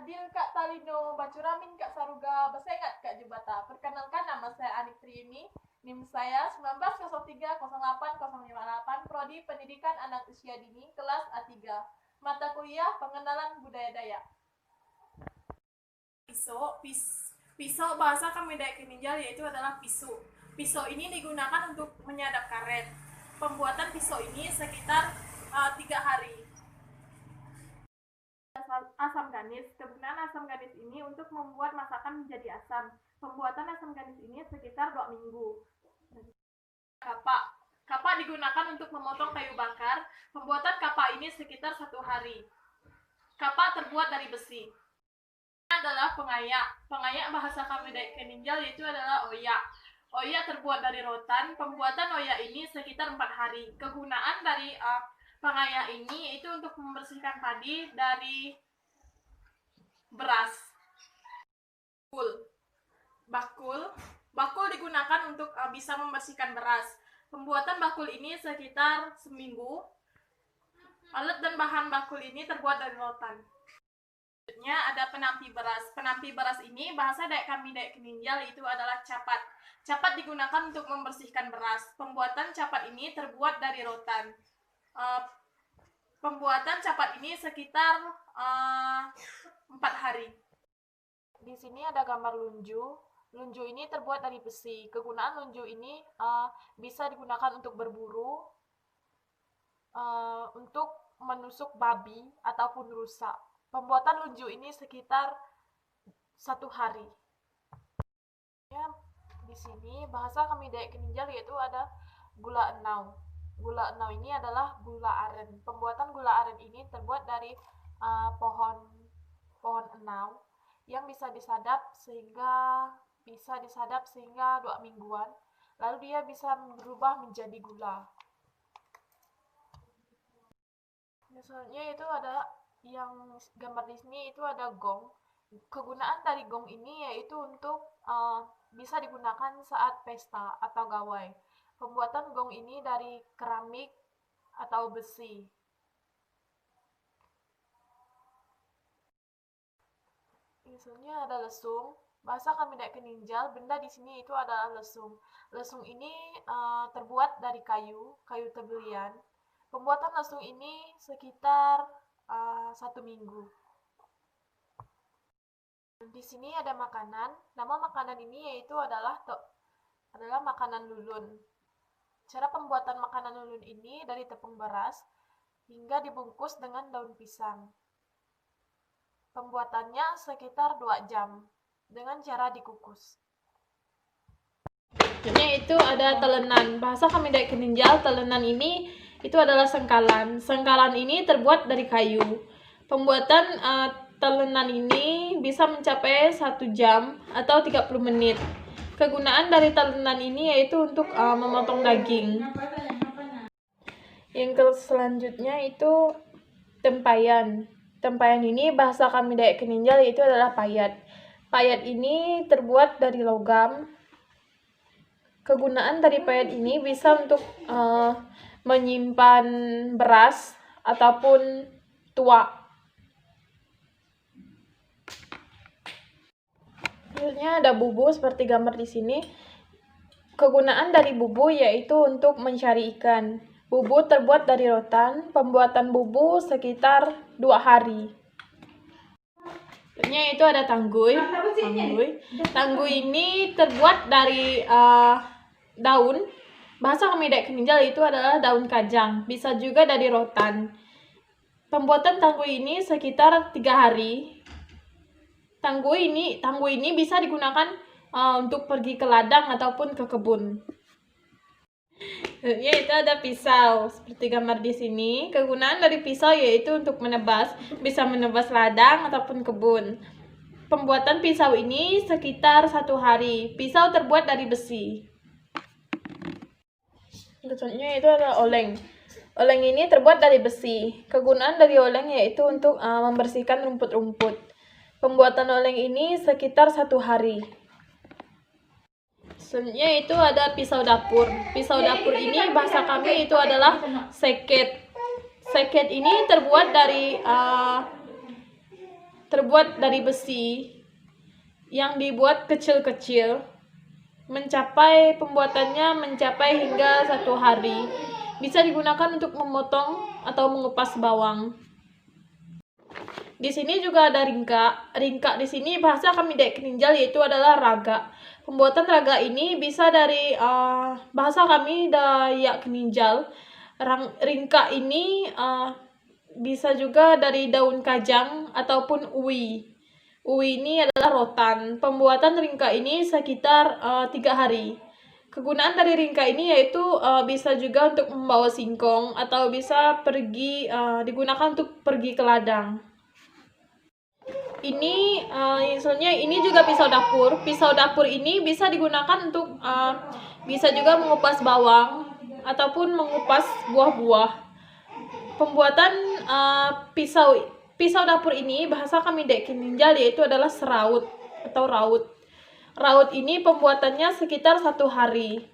Adil Kak Talino, Bacuramin Kak Saruga, Besengat Kak Jubata. Perkenalkan, nama saya Anik Triini, NIM saya 19030808, Prodi Pendidikan Anak Usia Dini, kelas A3. Mata kuliah Pengenalan Budaya Dayak. Pisau bahasa kami Dayak Keninjal yaitu adalah pisau. Pisau ini digunakan untuk menyadap karet. Pembuatan pisau ini sekitar 3 hari. Asam ganis. Kegunaan asam ganis ini untuk membuat masakan menjadi asam. Pembuatan asam ganis ini sekitar 2 minggu. Kapak digunakan untuk memotong kayu bakar. Pembuatan kapak ini sekitar 1 hari. Kapak terbuat dari besi. Ini adalah pengayak. Pengayak bahasa kami Dayak Keninjal yaitu adalah oyak. Oyak terbuat dari rotan. Pembuatan oyak ini sekitar 4 hari. Kegunaan dari pengayak ini yaitu untuk membersihkan padi dari beras. Bakul digunakan untuk bisa membersihkan beras. Pembuatan bakul ini sekitar seminggu. Alat dan bahan bakul ini terbuat dari rotan. Selanjutnya ada penampi beras. Penampi beras ini bahasa Dayak kami Dayak Keninjal itu adalah capat. Capat digunakan untuk membersihkan beras. Pembuatan capat ini terbuat dari rotan. Pembuatan capat ini sekitar 4 hari. Di sini ada gambar lunju. Lunju ini terbuat dari besi. Kegunaan lunju ini bisa digunakan untuk berburu, untuk menusuk babi ataupun rusa. Pembuatan lunju ini sekitar 1 hari. Di sini bahasa kami Dayak Keninjal yaitu ada gula enau. Gula enau ini adalah gula aren. Pembuatan gula aren ini terbuat dari pohon enau yang bisa disadap sehingga 2 mingguan. Lalu dia bisa berubah menjadi gula. Misalnya itu ada yang gambar di sini itu ada gong. Kegunaan dari gong ini yaitu untuk bisa digunakan saat pesta atau gawai. Pembuatan gong ini dari keramik atau besi. Misalnya ada lesung. Bahasa kami Dayak Keninjal, benda di sini itu adalah lesung. Lesung ini terbuat dari kayu tebelian. Pembuatan lesung ini sekitar 1 minggu. Di sini ada makanan. Nama makanan ini yaitu adalah makanan lulun. Cara pembuatan makanan lulun ini dari tepung beras hingga dibungkus dengan daun pisang. Pembuatannya sekitar 2 jam dengan cara dikukus. Itu ada telenan. Bahasa kami Dayak Keninjal, telenan ini itu adalah sengkalan. Sengkalan ini terbuat dari kayu. Pembuatan telenan ini bisa mencapai 1 jam atau 30 menit. Kegunaan dari telenan ini yaitu untuk memotong daging. Yang selanjutnya itu tempayan. Tempayan ini bahasa kami Dayak Keninjal yaitu adalah payat. Payat ini terbuat dari logam. Kegunaan dari payat ini bisa untuk menyimpan beras ataupun tuak. Selanjutnya ada bubu seperti gambar di sini. Kegunaan dari bubu yaitu untuk mencari ikan. Bubu terbuat dari rotan. Pembuatan bubu sekitar 2 hari. Selanjutnya itu ada tangguy. Tangguy ini terbuat dari daun. Bahasa kami Dayak Keninjal itu adalah daun kajang. Bisa juga dari rotan. Pembuatan tangguy ini sekitar 3 hari. Tangguy ini bisa digunakan untuk pergi ke ladang ataupun ke kebun. Itu ada pisau seperti gambar di sini. Kegunaan dari pisau yaitu untuk menebas, bisa menebas ladang ataupun kebun. Pembuatan pisau ini sekitar 1 hari. Pisau terbuat dari besi. Selanjutnya itu ada oleng. Oleng ini terbuat dari besi. Kegunaan dari oleng yaitu untuk membersihkan rumput-rumput. Pembuatan oleng ini sekitar 1 hari. Selanjutnya itu ada pisau dapur. Pisau dapur ini bahasa kami itu adalah seket. Seket ini terbuat terbuat dari besi yang dibuat kecil-kecil. Pembuatannya mencapai hingga 1 hari. Bisa digunakan untuk memotong atau mengupas bawang. Di sini juga ada ringka. Ringka di sini bahasa kami Dayak Keninjal yaitu adalah raga. Pembuatan raga ini bisa dari bahasa kami Dayak Keninjal. Ringka ini bisa juga dari daun kajang ataupun uwi. Uwi ini adalah rotan. Pembuatan ringka ini sekitar 3 hari. Kegunaan dari ringka ini yaitu bisa juga untuk membawa singkong atau bisa digunakan untuk pergi ke ladang. Ini misalnya ini juga pisau dapur. Pisau dapur ini bisa digunakan untuk bisa juga mengupas bawang ataupun mengupas buah-buah. Pembuatan pisau dapur ini bahasa kami Dayak Keninjal yaitu adalah seraut atau raut. Raut ini pembuatannya sekitar 1 hari.